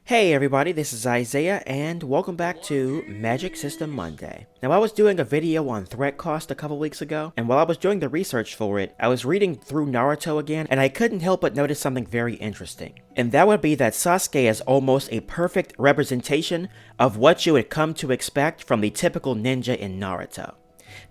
Hey everybody, this is Isaiah, and welcome back to Magic System Monday. Now I was doing a video on threat cost a couple weeks ago, and while I was doing the research for it, I was reading through Naruto again, and I couldn't help but notice something very interesting. And that would be that Sasuke is almost a perfect representation of what you would come to expect from the typical ninja in Naruto.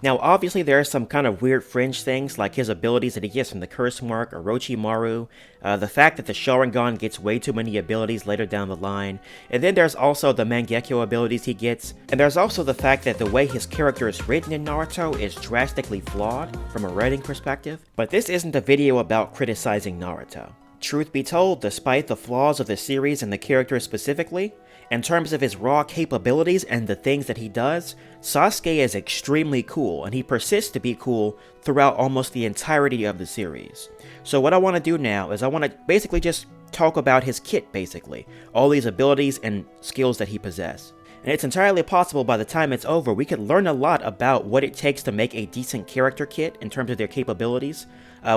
Now, obviously, there are some kind of weird fringe things, like his abilities that he gets from the Curse Mark, Orochimaru, the fact that the Sharingan gets way too many abilities later down the line, and then there's also the Mangekyo abilities he gets, and there's also the fact that the way his character is written in Naruto is drastically flawed from a writing perspective. But this isn't a video about criticizing Naruto. Truth be told, despite the flaws of the series and the character specifically, in terms of his raw capabilities and the things that he does, Sasuke is extremely cool, and he persists to be cool throughout almost the entirety of the series. So what I want to do now is I want to basically just talk about his kit, basically. All these abilities and skills that he possesses. And it's entirely possible by the time it's over, we could learn a lot about what it takes to make a decent character kit in terms of their capabilities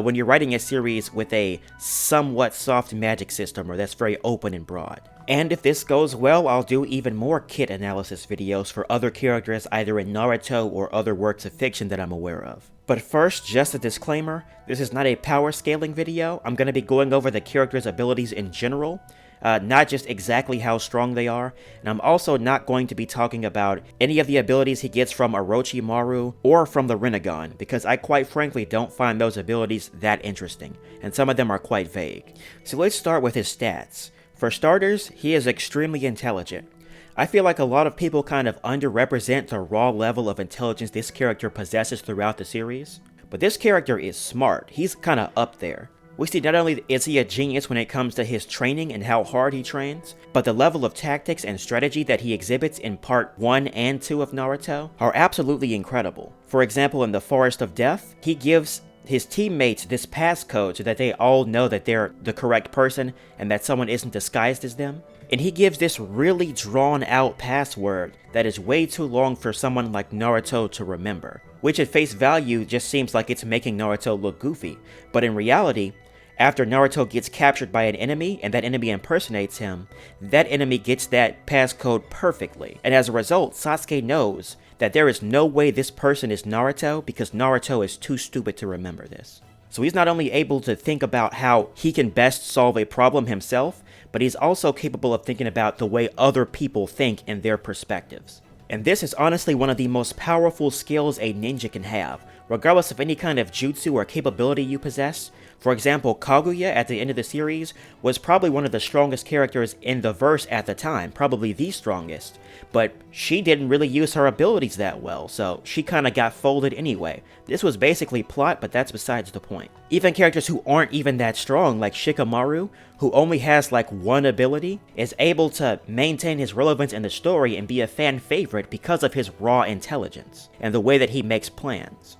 when you're writing a series with a somewhat soft magic system or that's very open and broad. And if this goes well, I'll do even more kit analysis videos for other characters either in Naruto or other works of fiction that I'm aware of. But first, just a disclaimer, this is not a power scaling video. I'm going to be going over the character's abilities in general, not just exactly how strong they are, and I'm also not going to be talking about any of the abilities he gets from Orochimaru or from the Rinnegan, because I quite frankly don't find those abilities that interesting, and some of them are quite vague. So let's start with his stats. For starters, he is extremely intelligent. I feel like a lot of people kind of underrepresent the raw level of intelligence this character possesses throughout the series, but this character is smart. He's kind of up there. We see not only is he a genius when it comes to his training and how hard he trains, but the level of tactics and strategy that he exhibits in part 1 and 2 of Naruto are absolutely incredible. For example, in the Forest of Death, he gives his teammates this passcode so that they all know that they're the correct person and that someone isn't disguised as them. And he gives this really drawn out password that is way too long for someone like Naruto to remember, which at face value just seems like it's making Naruto look goofy. But in reality, after Naruto gets captured by an enemy and that enemy impersonates him, that enemy gets that passcode perfectly. And as a result, Sasuke knows that there is no way this person is Naruto because Naruto is too stupid to remember this. So he's not only able to think about how he can best solve a problem himself, but he's also capable of thinking about the way other people think in their perspectives. And this is honestly one of the most powerful skills a ninja can have, regardless of any kind of jutsu or capability you possess. For example, Kaguya at the end of the series was probably one of the strongest characters in the verse at the time, probably the strongest, but she didn't really use her abilities that well, so she kinda got folded anyway. This was basically plot, but that's besides the point. Even characters who aren't even that strong, like Shikamaru, who only has like one ability, is able to maintain his relevance in the story and be a fan favorite because of his raw intelligence, and the way that he makes plans.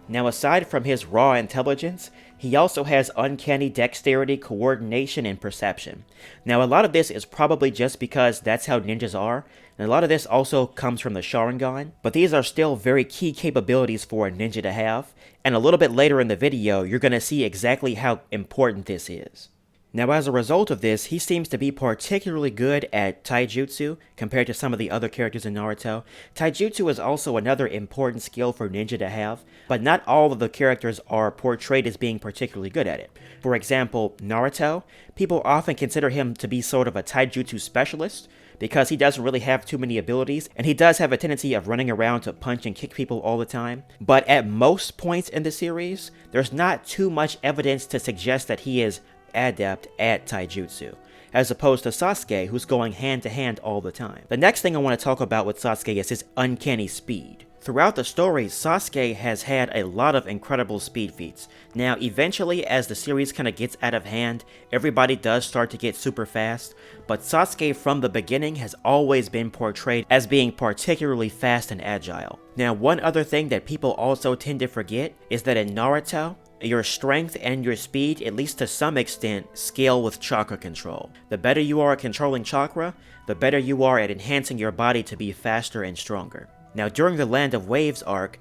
Now aside from his raw intelligence, he also has uncanny dexterity, coordination, and perception. Now a lot of this is probably just because that's how ninjas are, and a lot of this also comes from the Sharingan, but these are still very key capabilities for a ninja to have, and a little bit later in the video, you're going to see exactly how important this is. Now as a result of this, he seems to be particularly good at taijutsu compared to some of the other characters in Naruto. Taijutsu is also another important skill for ninja to have, but not all of the characters are portrayed as being particularly good at it. For example, Naruto, people often consider him to be sort of a taijutsu specialist, because he doesn't really have too many abilities, and he does have a tendency of running around to punch and kick people all the time. But at most points in the series, there's not too much evidence to suggest that he is adept at taijutsu, as opposed to Sasuke, who's going hand to hand all the time. The next thing I want to talk about with Sasuke is his uncanny speed. Throughout the story, Sasuke has had a lot of incredible speed feats. Now, eventually, as the series kind of gets out of hand, everybody does start to get super fast, but Sasuke from the beginning has always been portrayed as being particularly fast and agile. Now, one other thing that people also tend to forget is that in Naruto, your strength and your speed, at least to some extent, scale with chakra control. The better you are at controlling chakra, the better you are at enhancing your body to be faster and stronger. Now, during the Land of Waves arc,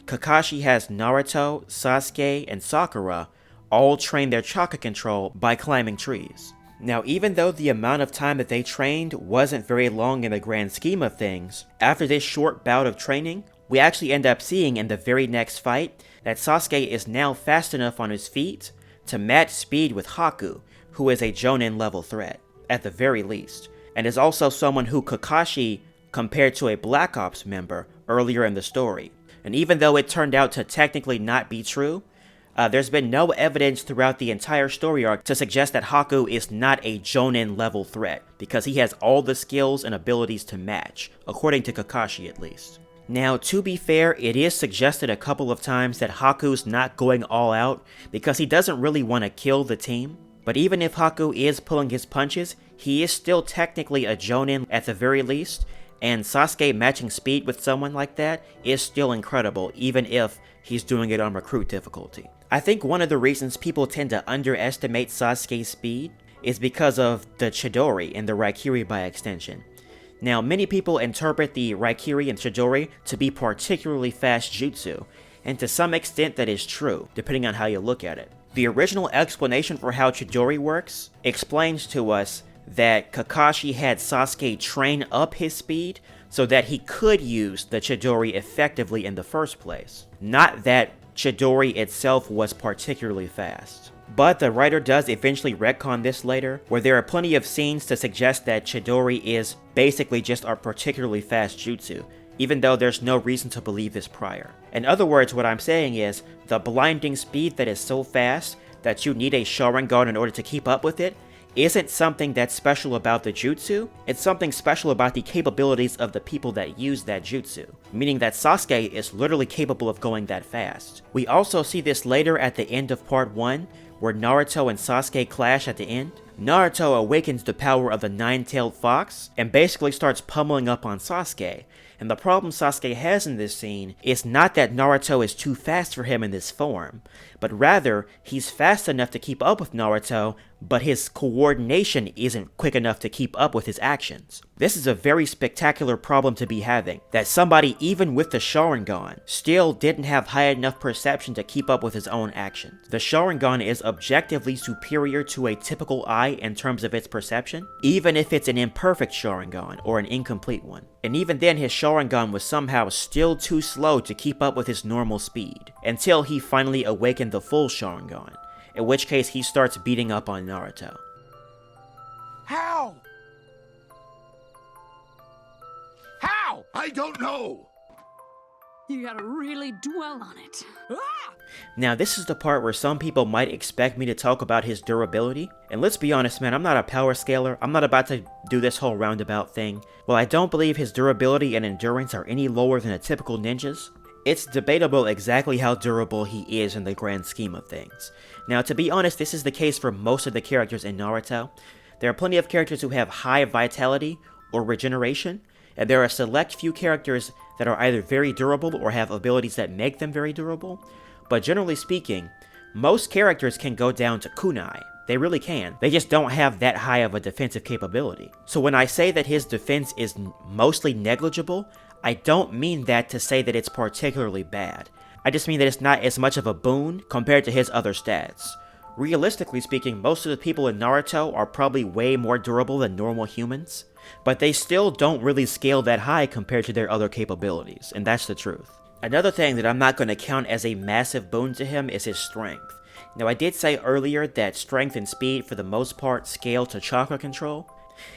Kakashi has Naruto, Sasuke, and Sakura all train their chakra control by climbing trees. Now, even though the amount of time that they trained wasn't very long in the grand scheme of things, after this short bout of training, we actually end up seeing in the very next fight that Sasuke is now fast enough on his feet to match speed with Haku, who is a Jonin level threat, at the very least, and is also someone who Kakashi compared to a Black Ops member earlier in the story. And even though it turned out to technically not be true, there's been no evidence throughout the entire story arc to suggest that Haku is not a Jonin level threat, because he has all the skills and abilities to match, according to Kakashi at least. Now, to be fair, it is suggested a couple of times that Haku's not going all out because he doesn't really want to kill the team. But even if Haku is pulling his punches, he is still technically a Jonin at the very least, and Sasuke matching speed with someone like that is still incredible, even if he's doing it on recruit difficulty. I think one of the reasons people tend to underestimate Sasuke's speed is because of the Chidori and the Raikiri by extension. Now, many people interpret the Raikiri and Chidori to be particularly fast jutsu, and to some extent that is true, depending on how you look at it. The original explanation for how Chidori works explains to us that Kakashi had Sasuke train up his speed so that he could use the Chidori effectively in the first place, not that Chidori itself was particularly fast. But the writer does eventually retcon this later, where there are plenty of scenes to suggest that Chidori is basically just a particularly fast jutsu, even though there's no reason to believe this prior. In other words, what I'm saying is, the blinding speed that is so fast that you need a Sharingan in order to keep up with it isn't something that's special about the jutsu, it's something special about the capabilities of the people that use that jutsu, meaning that Sasuke is literally capable of going that fast. We also see this later at the end of part 1, where Naruto and Sasuke clash at the end. Naruto awakens the power of the nine-tailed fox and basically starts pummeling up on Sasuke. And the problem Sasuke has in this scene is not that Naruto is too fast for him in this form, but rather he's fast enough to keep up with Naruto, but his coordination isn't quick enough to keep up with his actions. This is a very spectacular problem to be having, that somebody even with the Sharingan still didn't have high enough perception to keep up with his own actions. The Sharingan is objectively superior to a typical eye in terms of its perception, even if it's an imperfect Sharingan or an incomplete one. And even then his Sharingan was somehow still too slow to keep up with his normal speed, until he finally awakened the full Sharingan, in which case he starts beating up on Naruto. How? How? I don't know! You gotta really dwell on it. Ah! Now this is the part where some people might expect me to talk about his durability, and let's be honest man, I'm not a power scaler, I'm not about to do this whole roundabout thing. While I don't believe his durability and endurance are any lower than a typical ninja's, it's debatable exactly how durable he is in the grand scheme of things. Now to be honest, this is the case for most of the characters in Naruto. There are plenty of characters who have high vitality or regeneration, and there are a select few characters that are either very durable or have abilities that make them very durable. But generally speaking, most characters can go down to kunai. They really can. They just don't have that high of a defensive capability. So when I say that his defense is mostly negligible, I don't mean that to say that it's particularly bad. I just mean that it's not as much of a boon compared to his other stats. Realistically speaking, most of the people in Naruto are probably way more durable than normal humans, but they still don't really scale that high compared to their other capabilities, and that's the truth. Another thing that I'm not going to count as a massive boon to him is his strength. Now I did say earlier that strength and speed for the most part scale to chakra control.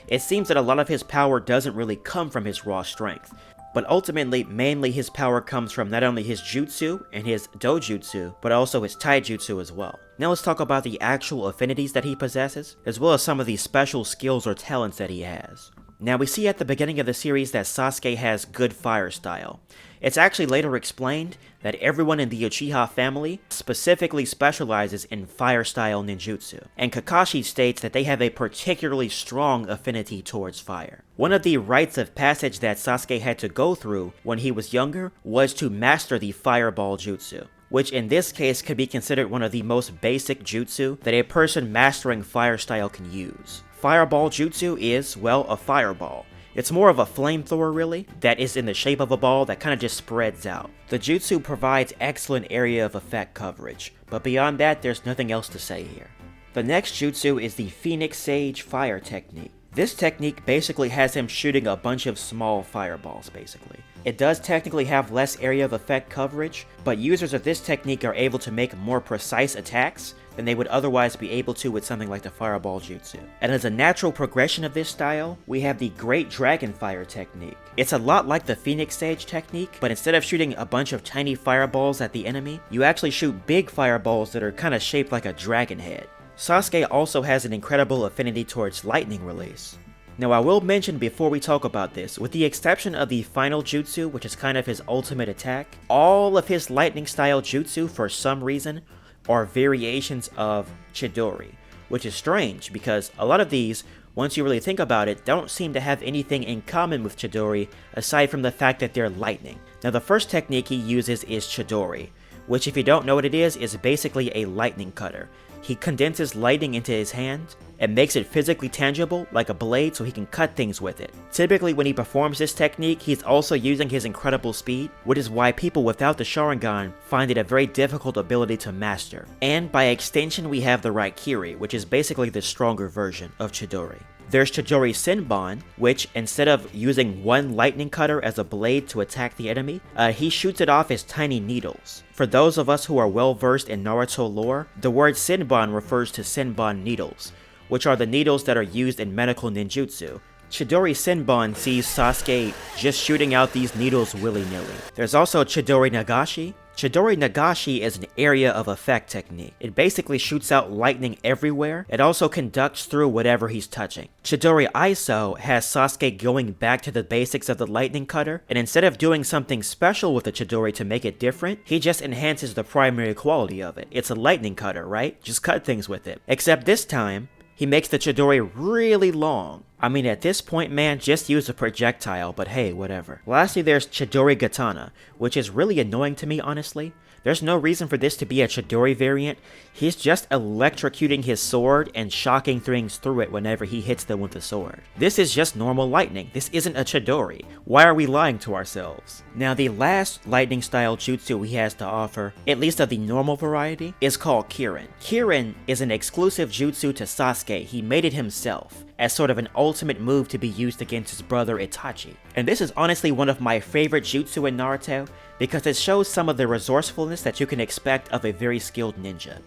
It seems that a lot of his power doesn't really come from his raw strength, but ultimately mainly his power comes from not only his jutsu and his dojutsu, but also his taijutsu as well. Now let's talk about the actual affinities that he possesses, as well as some of the special skills or talents that he has. Now we see at the beginning of the series that Sasuke has good fire style. It's actually later explained that everyone in the Uchiha family specifically specializes in fire style ninjutsu, and Kakashi states that they have a particularly strong affinity towards fire. One of the rites of passage that Sasuke had to go through when he was younger was to master the fireball jutsu, which in this case could be considered one of the most basic jutsu that a person mastering fire style can use. Fireball jutsu is, well, a fireball. It's more of a flamethrower really, that is in the shape of a ball that kind of just spreads out. The jutsu provides excellent area of effect coverage, but beyond that there's nothing else to say here. The next jutsu is the Phoenix Sage Fire technique. This technique basically has him shooting a bunch of small fireballs, basically. It does technically have less area of effect coverage, but users of this technique are able to make more precise attacks than they would otherwise be able to with something like the Fireball Jutsu. And as a natural progression of this style, we have the Great Dragon Fire technique. It's a lot like the Phoenix Sage technique, but instead of shooting a bunch of tiny fireballs at the enemy, you actually shoot big fireballs that are kind of shaped like a dragon head. Sasuke also has an incredible affinity towards lightning release. Now I will mention before we talk about this, with the exception of the final jutsu, which is kind of his ultimate attack, all of his lightning style jutsu for some reason are variations of Chidori, which is strange because a lot of these, once you really think about it, don't seem to have anything in common with Chidori aside from the fact that they're lightning. Now the first technique he uses is Chidori, which if you don't know what it is basically a lightning cutter. He condenses lightning into his hand and makes it physically tangible like a blade so he can cut things with it. Typically when he performs this technique, he's also using his incredible speed, which is why people without the Sharingan find it a very difficult ability to master. And by extension we have the Raikiri, which is basically the stronger version of Chidori. There's Chidori Senbon, which instead of using one lightning cutter as a blade to attack the enemy, he shoots it off as tiny needles. For those of us who are well versed in Naruto lore, the word Senbon refers to Senbon needles, which are the needles that are used in medical ninjutsu. Chidori Senbon sees Sasuke just shooting out these needles willy-nilly. There's also Chidori Nagashi. Chidori Nagashi is an area of effect technique. It basically shoots out lightning everywhere. It also conducts through whatever he's touching. Chidori Iso has Sasuke going back to the basics of the lightning cutter, and instead of doing something special with the Chidori to make it different, he just enhances the primary quality of it. It's a lightning cutter, right? Just cut things with it. Except this time, he makes the Chidori really long. I mean, at this point, man, just use a projectile, but hey, whatever. Lastly, there's Chidori Katana, which is really annoying to me, honestly. There's no reason for this to be a Chidori variant. He's just electrocuting his sword and shocking things through it whenever he hits them with the sword. This is just normal lightning. This isn't a Chidori. Why are we lying to ourselves? Now, the last lightning style jutsu he has to offer, at least of the normal variety, is called Kirin. Kirin is an exclusive jutsu to Sasuke. He made it himself as sort of an ultimate move to be used against his brother Itachi. And this is honestly one of my favorite jutsu in Naruto because it shows some of the resourcefulness that you can expect of a very skilled ninja.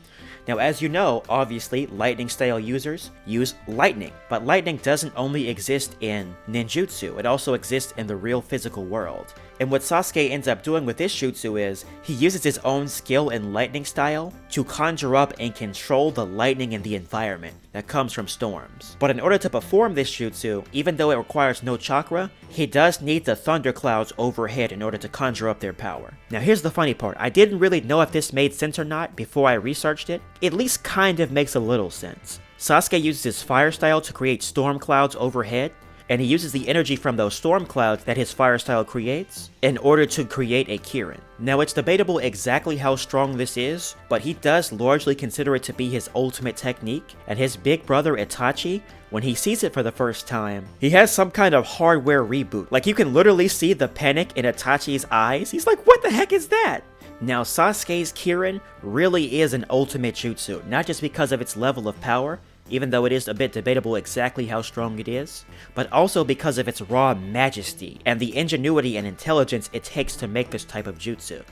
Now, as you know, obviously, lightning style users use lightning, but lightning doesn't only exist in ninjutsu, it also exists in the real physical world. And what Sasuke ends up doing with this jutsu is, he uses his own skill in lightning style to conjure up and control the lightning in the environment that comes from storms. But in order to perform this jutsu, even though it requires no chakra, he does need the thunderclouds overhead in order to conjure up their power. Now here's the funny part, I didn't really know if this made sense or not before I researched it. It at least kind of makes a little sense. Sasuke uses his fire style to create storm clouds overhead, and he uses the energy from those storm clouds that his fire style creates in order to create a Kirin. Now it's debatable exactly how strong this is, but he does largely consider it to be his ultimate technique, and his big brother Itachi, when he sees it for the first time, he has some kind of hardware reboot. Like, you can literally see the panic in Itachi's eyes. He's like, what the heck is that? Now Sasuke's Kirin really is an ultimate jutsu, not just because of its level of power, even though it is a bit debatable exactly how strong it is, but also because of its raw majesty and the ingenuity and intelligence it takes to make this type of jutsu.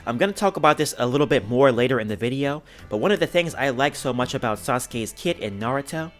I'm going to talk about this a little bit more later in the video, but one of the things I like so much about Sasuke's kit in Naruto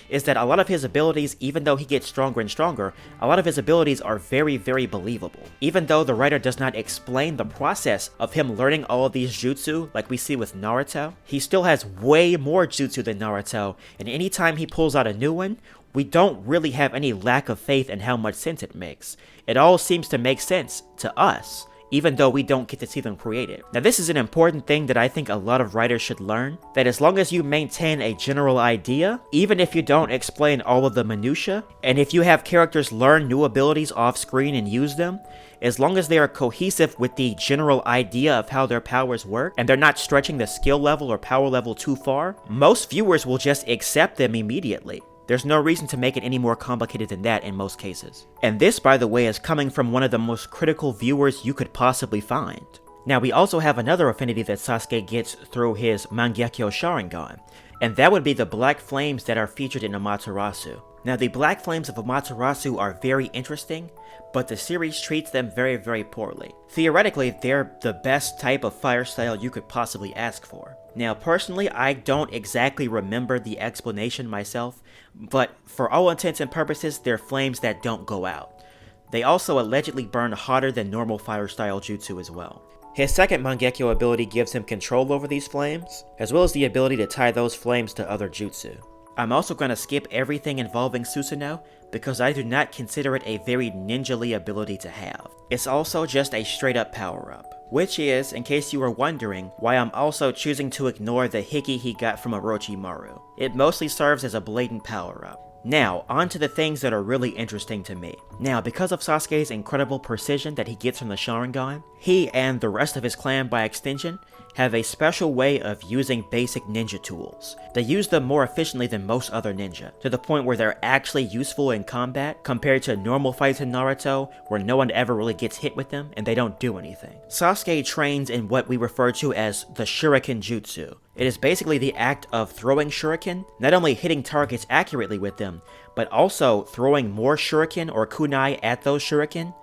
is that a lot of his abilities, even though he gets stronger and stronger, a lot of his abilities are very, very believable. Even though the writer does not explain the process of him learning all of these jutsu like we see with Naruto, he still has way more jutsu than Naruto, and anytime he pulls out a new one, we don't really have any lack of faith in how much sense it makes. It all seems to make sense to us, even though we don't get to see them created. Now this is an important thing that I think a lot of writers should learn, that as long as you maintain a general idea, even if you don't explain all of the minutia, and if you have characters learn new abilities off screen and use them, as long as they are cohesive with the general idea of how their powers work, and they're not stretching the skill level or power level too far, most viewers will just accept them immediately. There's no reason to make it any more complicated than that in most cases. And this, by the way, is coming from one of the most critical viewers you could possibly find. Now, we also have another affinity that Sasuke gets through his Mangekyo Sharingan. and that would be the black flames that are featured in Amaterasu. Now, the black flames of Amaterasu are very interesting, but the series treats them very, very poorly. Theoretically, they're the best type of fire style you could possibly ask for. Now, personally, I don't exactly remember the explanation myself, but for all intents and purposes, they're flames that don't go out. They also allegedly burn hotter than normal fire style jutsu as well. His second Mangekyo ability gives him control over these flames, as well as the ability to tie those flames to other jutsu. I'm also going to skip everything involving Susanoo, because I do not consider it a very ninja-ly ability to have. It's also just a straight up power up, which is, in case you were wondering, why I'm also choosing to ignore the Hiki he got from Orochimaru. It mostly serves as a blatant power up. Now, on to the things that are really interesting to me. Now, because of Sasuke's incredible precision that he gets from the Sharingan, he and the rest of his clan by extension have a special way of using basic ninja tools. They use them more efficiently than most other ninja, to the point where they're actually useful in combat compared to normal fights in Naruto where no one ever really gets hit with them and they don't do anything. Sasuke trains in what we refer to as the Shurikenjutsu. It is basically the act of throwing shuriken, not only hitting targets accurately with them, but also throwing more shuriken or kunai at those shuriken,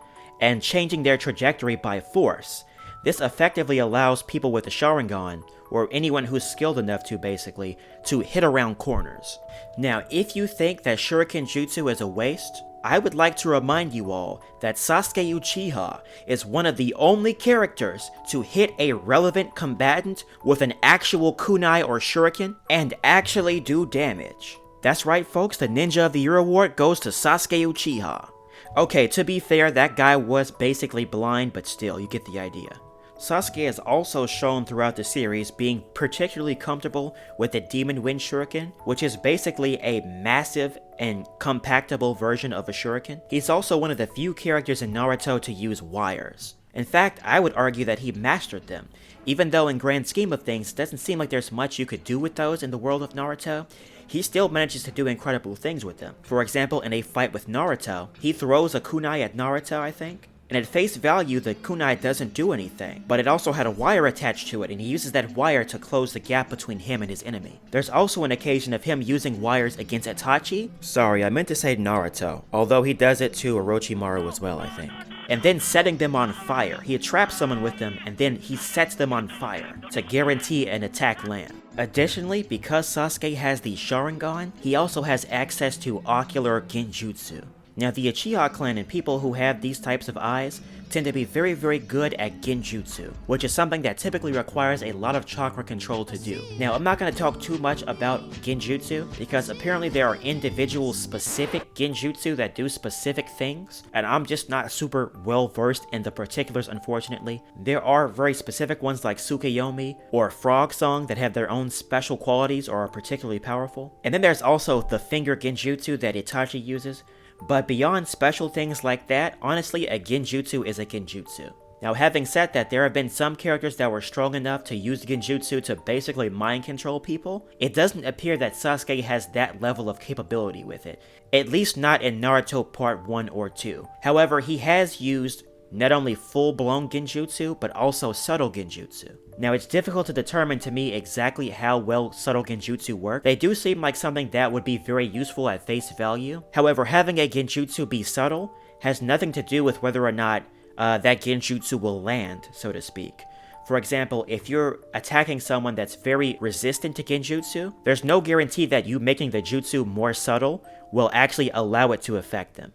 and changing their trajectory by force. This effectively allows people with the Sharingan, or anyone who's skilled enough to basically, to hit around corners. Now, if you think that Shurikenjutsu is a waste, I would like to remind you all that Sasuke Uchiha is one of the only characters to hit a relevant combatant with an actual kunai or shuriken and actually do damage. That's right folks, the Ninja of the Year award goes to Sasuke Uchiha. Okay, to be fair, that guy was basically blind, but still, you get the idea. Sasuke is also shown throughout the series being particularly comfortable with the Demon Wind Shuriken, which is basically a massive and compactable version of a shuriken. He's also one of the few characters in Naruto to use wires. In fact, I would argue that he mastered them, even though in grand scheme of things, it doesn't seem like there's much you could do with those in the world of Naruto. He still manages to do incredible things with them. For example, in a fight with Naruto, he throws a kunai at Naruto, I think, and at face value, the kunai doesn't do anything, but it also had a wire attached to it, and he uses that wire to close the gap between him and his enemy. There's also an occasion of him using wires against Itachi. Sorry, I meant to say Naruto, although he does it to Orochimaru as well, I think. And then setting them on fire. He traps someone with them, and then he sets them on fire to guarantee an attack land. Additionally, because Sasuke has the Sharingan, he also has access to ocular Genjutsu. Now, the Uchiha clan and people who have these types of eyes tend to be very, very good at Genjutsu, which is something that typically requires a lot of chakra control to do. Now, I'm not going to talk too much about Genjutsu, because apparently there are individual specific Genjutsu that do specific things, and I'm just not super well versed in the particulars, unfortunately. There are very specific ones like Tsukuyomi or Frog Song that have their own special qualities or are particularly powerful. And then there's also the Finger Genjutsu that Itachi uses. But beyond special things like that, honestly, a Genjutsu is a Genjutsu. Now, having said that, there have been some characters that were strong enough to use Genjutsu to basically mind control people. It doesn't appear that Sasuke has that level of capability with it, at least not in Naruto Part 1 or 2. However, he has used not only full-blown Genjutsu, but also subtle Genjutsu. Now, it's difficult to determine to me exactly how well subtle Genjutsu work. They do seem like something that would be very useful at face value. However, having a Genjutsu be subtle has nothing to do with whether or not that Genjutsu will land, so to speak. For example, if you're attacking someone that's very resistant to Genjutsu, there's no guarantee that you making the jutsu more subtle will actually allow it to affect them.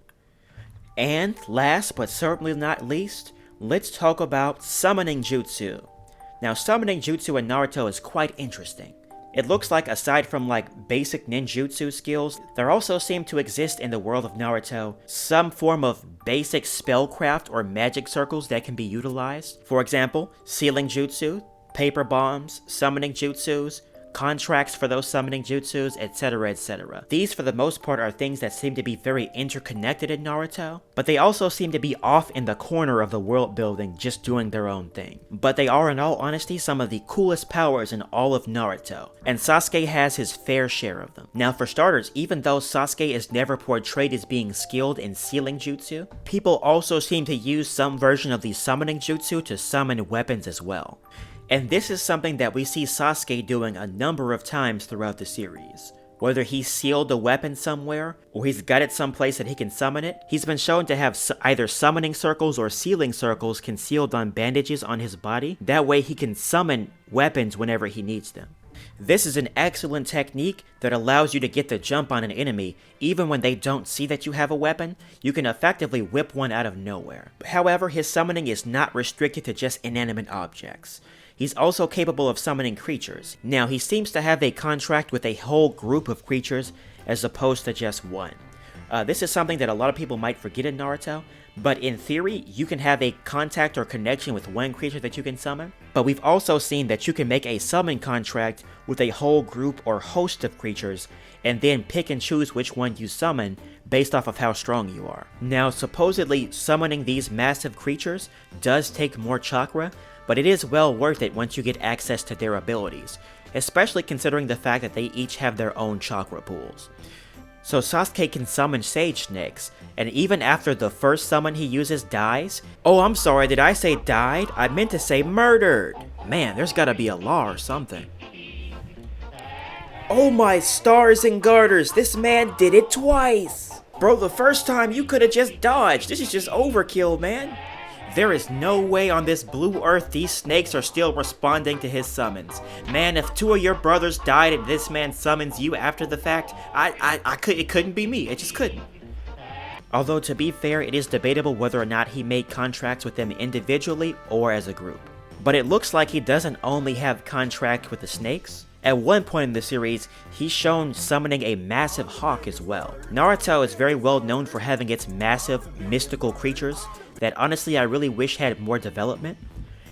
And last but certainly not least, let's talk about summoning jutsu. Now, summoning jutsu in Naruto is quite interesting. It looks like aside from like basic ninjutsu skills, there also seem to exist in the world of Naruto some form of basic spellcraft or magic circles that can be utilized. For example, sealing jutsu, paper bombs, summoning jutsus, contracts for those summoning jutsus, etc, etc. These for the most part are things that seem to be very interconnected in Naruto, but they also seem to be off in the corner of the world building just doing their own thing. But they are in all honesty some of the coolest powers in all of Naruto, and Sasuke has his fair share of them. Now for starters, even though Sasuke is never portrayed as being skilled in sealing jutsu, people also seem to use some version of the summoning jutsu to summon weapons as well. And this is something that we see Sasuke doing a number of times throughout the series. Whether he's sealed a weapon somewhere, or he's got it someplace that he can summon it, he's been shown to have either summoning circles or sealing circles concealed on bandages on his body. That way he can summon weapons whenever he needs them. This is an excellent technique that allows you to get the jump on an enemy even when they don't see that you have a weapon. You can effectively whip one out of nowhere. However, his summoning is not restricted to just inanimate objects. He's also capable of summoning creatures. Now, he seems to have a contract with a whole group of creatures as opposed to just one. This is something that a lot of people might forget in Naruto, but in theory, you can have a contact or connection with one creature that you can summon. But we've also seen that you can make a summon contract with a whole group or host of creatures, and then pick and choose which one you summon based off of how strong you are. Now, supposedly, summoning these massive creatures does take more chakra, but it is well worth it once you get access to their abilities, especially considering the fact that they each have their own chakra pools. So Sasuke can summon Sage Snakes, and even after the first summon he uses dies— oh, I'm sorry, did I say died? I meant to say murdered! Man, there's gotta be a law or something. Oh my stars and garters, this man did it twice! Bro, the first time you could've just dodged. This is just overkill, man. There is no way on this blue earth these snakes are still responding to his summons. Man, if two of your brothers died and this man summons you after the fact, it couldn't be me. It just couldn't. Although, to be fair, it is debatable whether or not he made contracts with them individually or as a group. But it looks like he doesn't only have contract with the snakes. At one point in the series, he's shown summoning a massive hawk as well. Naruto is very well known for having its massive mystical creatures that honestly I really wish had more development.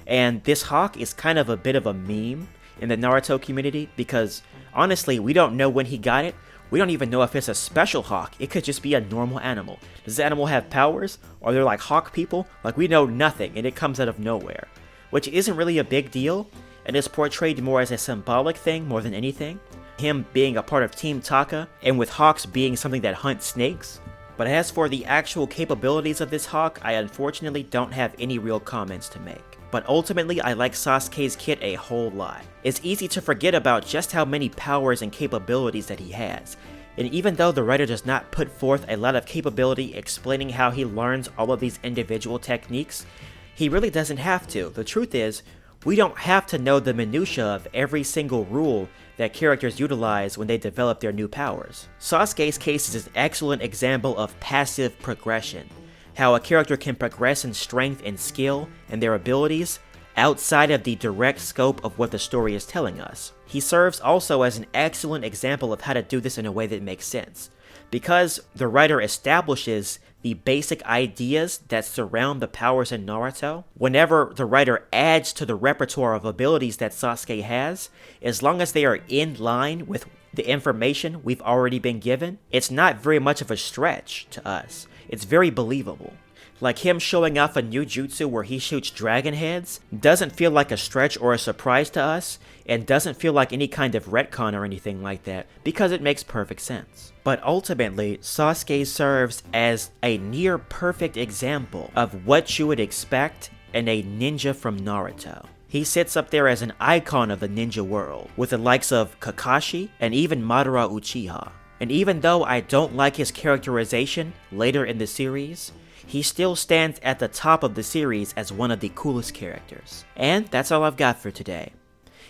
And this hawk is kind of a bit of a meme in the Naruto community because honestly we don't know when he got it. We don't even know if it's a special hawk. It could just be a normal animal. Does the animal have powers? Are there like hawk people? Like, we know nothing and it comes out of nowhere. Which isn't really a big deal and is portrayed more as a symbolic thing more than anything. Him being a part of Team Taka, and with hawks being something that hunts snakes. But as for the actual capabilities of this hawk, I unfortunately don't have any real comments to make. But ultimately, I like Sasuke's kit a whole lot. It's easy to forget about just how many powers and capabilities that he has. And even though the writer does not put forth a lot of capability explaining how he learns all of these individual techniques, he really doesn't have to. The truth is, we don't have to know the minutiae of every single rule that characters utilize when they develop their new powers. Sasuke's case is an excellent example of passive progression, how a character can progress in strength and skill and their abilities outside of the direct scope of what the story is telling us. He serves also as an excellent example of how to do this in a way that makes sense, because the writer establishes the basic ideas that surround the powers in Naruto. Whenever the writer adds to the repertoire of abilities that Sasuke has, as long as they are in line with the information we've already been given, it's not very much of a stretch to us. It's very believable. Like him showing off a new jutsu where he shoots dragon heads doesn't feel like a stretch or a surprise to us, and doesn't feel like any kind of retcon or anything like that, because it makes perfect sense. But ultimately, Sasuke serves as a near perfect example of what you would expect in a ninja from Naruto. He sits up there as an icon of the ninja world, with the likes of Kakashi and even Madara Uchiha. And even though I don't like his characterization later in the series, he still stands at the top of the series as one of the coolest characters. And that's all I've got for today.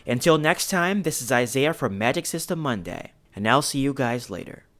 Until next time, this is Isaiah from Magic System Monday, and I'll see you guys later.